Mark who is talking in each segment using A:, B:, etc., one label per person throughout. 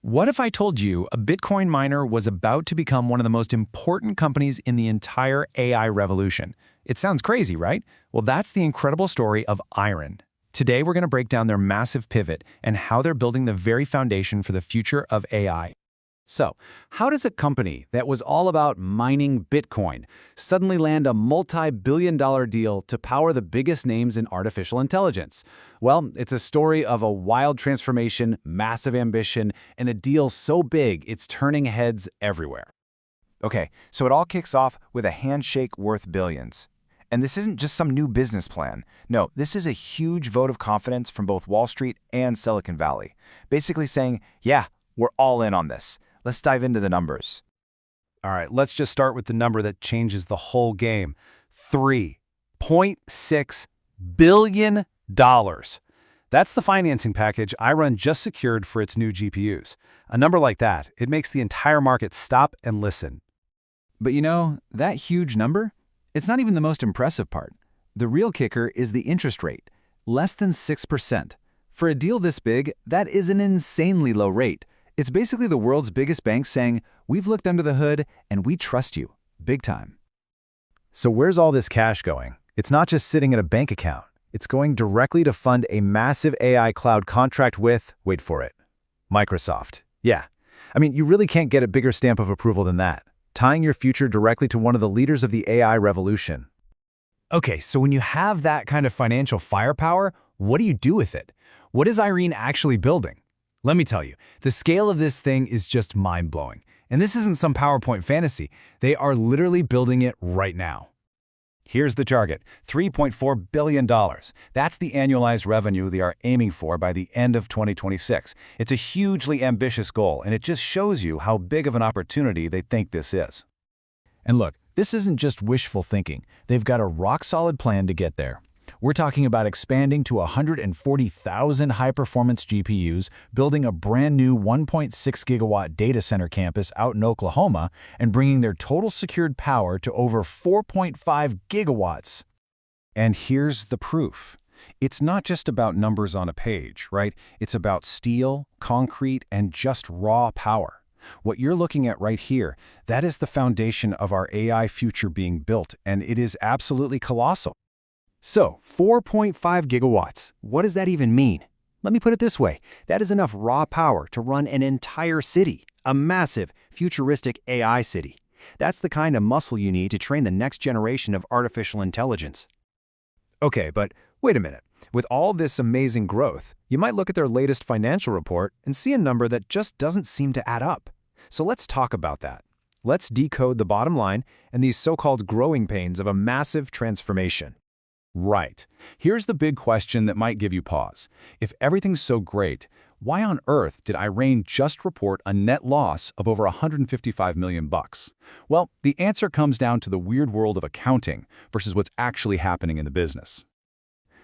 A: What if I told you a Bitcoin miner was about to become one of the most important companies in the entire AI revolution? It sounds crazy, right? Well, that's the incredible story of IREN. Today, we're going to break down their massive pivot and how they're building the very foundation for the future of AI.
B: So, how does a company that was all about mining Bitcoin suddenly land a multi-billion-dollar deal to power the biggest names in artificial intelligence? Well, it's a story of a wild transformation, massive ambition, and a deal so big it's turning heads everywhere.
C: Okay, so it all kicks off with a handshake worth billions. And this isn't just some new business plan. No, this is a huge vote of confidence from both Wall Street and Silicon Valley. Basically saying, yeah, we're all in on this. Let's dive into the numbers.
D: All right, let's just start with the number that changes the whole game. $3.6 billion. That's the financing package IREN just secured for its new GPUs. A number like that, it makes the entire market stop and listen.
A: But you know, that huge number? It's not even the most impressive part. The real kicker is the interest rate, less than 6%. For a deal this big, that is an insanely low rate. It's basically the world's biggest bank saying, we've looked under the hood and we trust you, big time.
D: So where's all this cash going? It's not just sitting in a bank account. It's going directly to fund a massive AI cloud contract with, wait for it, Microsoft. Yeah. I mean, you really can't get a bigger stamp of approval than that, tying your future directly to one of the leaders of the AI revolution.
E: Okay, so when you have that kind of financial firepower, what do you do with it? What is IREN actually building? Let me tell you, the scale of this thing is just mind-blowing. And this isn't some PowerPoint fantasy. They are literally building it right now.
D: Here's the target, $3.4 billion. That's the annualized revenue they are aiming for by the end of 2026. It's a hugely ambitious goal, and it just shows you how big of an opportunity they think this is.
E: And look, this isn't just wishful thinking. They've got a rock-solid plan to get there. We're talking about expanding to 140,000 high-performance GPUs, building a brand new 1.6 gigawatt data center campus out in Oklahoma, and bringing their total secured power to over 4.5 gigawatts.
D: And here's the proof. It's not just about numbers on a page, right? It's about steel, concrete, and just raw power. What you're looking at right here, that is the foundation of our AI future being built, and it is absolutely colossal.
E: So, 4.5 gigawatts, what does that even mean? Let me put it this way, that is enough raw power to run an entire city, a massive, futuristic AI city. That's the kind of muscle you need to train the next generation of artificial intelligence. Okay, but wait a minute. With all this amazing growth, you might look at their latest financial report and see a number that just doesn't seem to add up. So let's talk about that. Let's decode the bottom line and these so-called growing pains of a massive transformation.
D: Right. Here's the big question that might give you pause. If everything's so great, why on earth did IREN just report a net loss of over $155 million? Well, the answer comes down to the weird world of accounting versus what's actually happening in the business.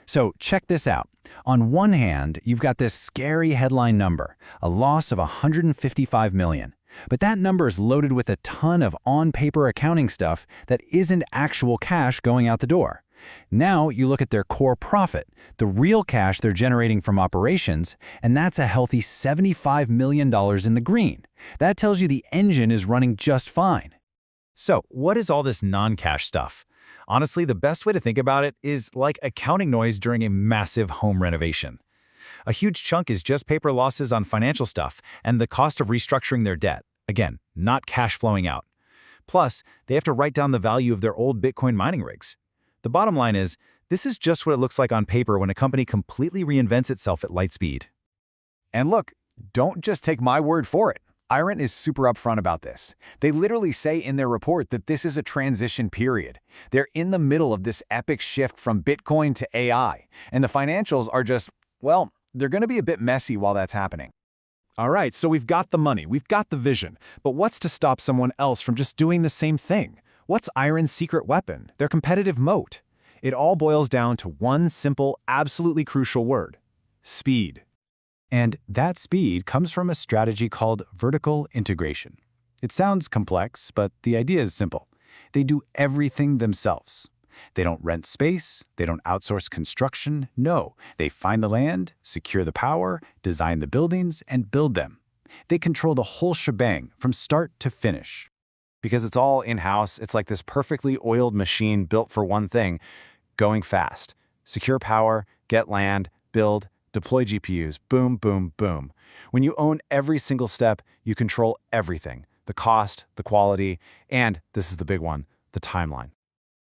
E: So check this out. On one hand, you've got this scary headline number, a loss of $155 million. But that number is loaded with a ton of on-paper accounting stuff that isn't actual cash going out the door. Now you look at their core profit, the real cash they're generating from operations, and that's a healthy $75 million in the green. That tells you the engine is running just fine. So what is all this non-cash stuff? Honestly, the best way to think about it is like accounting noise during a massive home renovation. A huge chunk is just paper losses on financial stuff and the cost of restructuring their debt. Again, not cash flowing out. Plus, they have to write down the value of their old Bitcoin mining rigs. The bottom line is, this is just what it looks like on paper when a company completely reinvents itself at light speed.
F: And look, don't just take my word for it. IREN is super upfront about this. They literally say in their report that this is a transition period. They're in the middle of this epic shift from Bitcoin to AI, and the financials are just, well, they're going to be a bit messy while that's happening.
A: All right, so we've got the money, we've got the vision, but what's to stop someone else from just doing the same thing? What's IREN's secret weapon, their competitive moat? It all boils down to one simple, absolutely crucial word: speed.
E: And that speed comes from a strategy called vertical integration. It sounds complex, but the idea is simple. They do everything themselves. They don't rent space, they don't outsource construction. No, they find the land, secure the power, design the buildings, and build them. They control the whole shebang from start to finish.
B: Because it's all in-house, it's like this perfectly oiled machine built for one thing, going fast. Secure power, get land, build, deploy GPUs, boom, boom, boom. When you own every single step, you control everything. The cost, the quality, and, this is the big one, the timeline.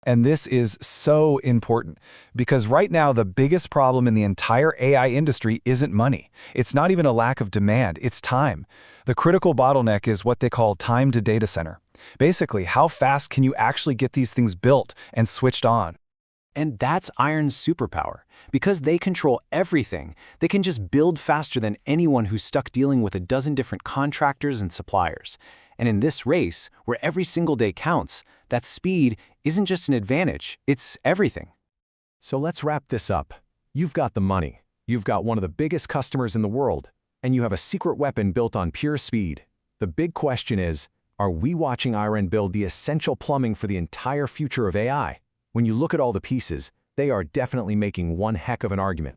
F: And this is so important because right now the biggest problem in the entire AI industry isn't money. It's not even a lack of demand, it's time. The critical bottleneck is what they call time to data center. Basically, how fast can you actually get these things built and switched on?
C: And that's IREN's superpower. Because they control everything, they can just build faster than anyone who's stuck dealing with a dozen different contractors and suppliers. And in this race, where every single day counts, that speed isn't just an advantage, it's everything.
D: So let's wrap this up. You've got the money, you've got one of the biggest customers in the world, and you have a secret weapon built on pure speed. The big question is, are we watching IREN build the essential plumbing for the entire future of AI? When you look at all the pieces, they are definitely making one heck of an argument.